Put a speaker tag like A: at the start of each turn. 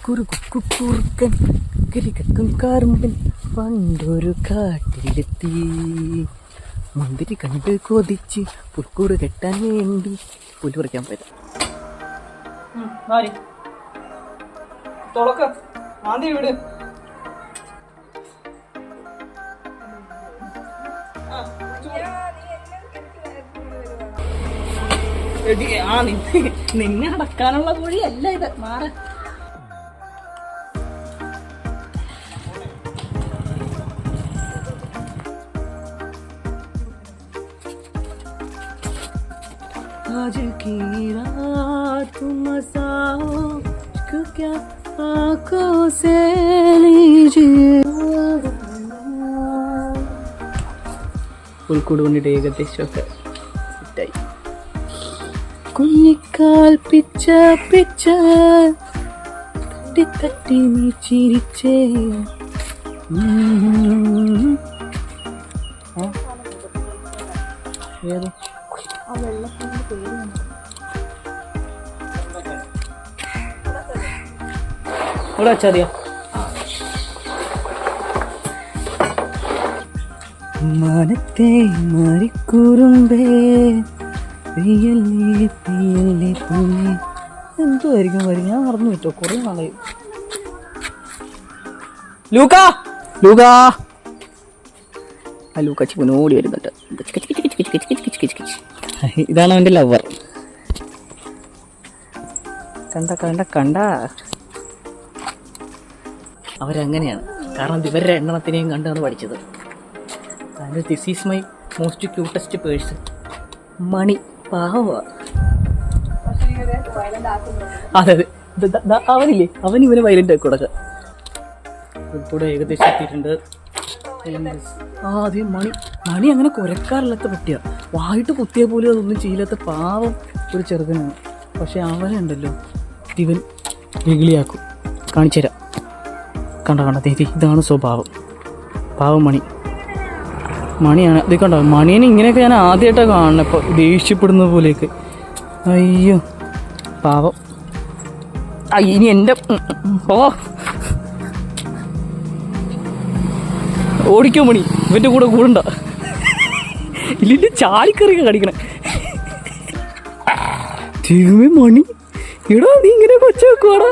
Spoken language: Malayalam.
A: കുറുക്കൻ കരിക്കും കാറുമ്പൻ പണ്ടൊരു കാട്ടിലെത്തി മുന്തിരി കണ്ട് കൊതിച്ച് പുൽക്കൂട് കെട്ടാൻ വേണ്ടി പുല്ല് പറിക്കാൻ പോയത്. നിന്നെ അടക്കാനുള്ള വഴിയല്ല ഇത്. മാറി आज की रात मसाओ क्या आँखों से लीजिए. പുൽക്കൂട് കൊണ്ടിട്ട് ഏകദേശമൊക്കെ സെറ്റായി. കുഞ്ഞിക്കാൽ പിച്ച പിച്ച തട്ടി തട്ടി നീ ചിരിച്ചേ. ഏത് ഇവിടെ വെച്ചാ മതിയോ? മനത്തെ മരിക്കുറുമ്പേ പെയ്യല്ലേ പെയ്യല്ലേ പൂമേ. എന്തുമായിരിക്കും വരും, ഞാൻ മറന്നു വിട്ടോ, കുറേ നാളായി. ലൂക്കാ ലൂക്കാ ആ ലൂക്കാച്ചി ഓടി വരുന്നുണ്ട്. ഇതാണ് അവൻ്റെ ലവർ. കണ്ട കണ്ട കണ്ട അവരങ്ങനെയാണ്. കാരണം ഇവരുടെ എണ്ണത്തിനെയും കണ്ടാണ് പഠിച്ചത്. This is my most cutest person Mani. പാവ. അതെ അതെ, അവനില്ലേ, അവൻ ഇവന് വയലൻ്റ് ആക്കി കൊടുക്കുക. ഇവിടെ ഏകദേശം എത്തിയിട്ടുണ്ട്. അതെ, മണി അങ്ങനെ കുരക്കാറില്ലാത്ത പട്ടിയാണ്. വായിട്ട് കുത്തിയ പോലും അതൊന്നും ചെയ്യില്ലാത്ത പാവം ഒരു ചെറുക്കനാണ്. പക്ഷെ അവനുണ്ടല്ലോ ഇവൻ വിളിയാക്കും. കാണിച്ചു തരാം. കണ്ട തേതി, ഇതാണ് സ്വഭാവം. പാവം മണിയാണ്. ഇത് കണ്ടോ, മണീനെ ഇങ്ങനെയൊക്കെ ഞാൻ ആദ്യമായിട്ടാണ് കാണുന്നത്. ഇപ്പോൾ ദേഷ്യപ്പെടുന്ന പോലെയൊക്കെ. അയ്യോ പാവം. ഇനി എൻ്റെ ഓടിക്കോ മണി, ഇവൻ്റെ കൂടെ കൂടണ്ട. ഇല്ല ചാടിക്കറിയൊക്കെ കടിക്കണേ. മണി ഇടാ, നീ ഇങ്ങനെ കൊച്ചു വെക്കുവാടാ.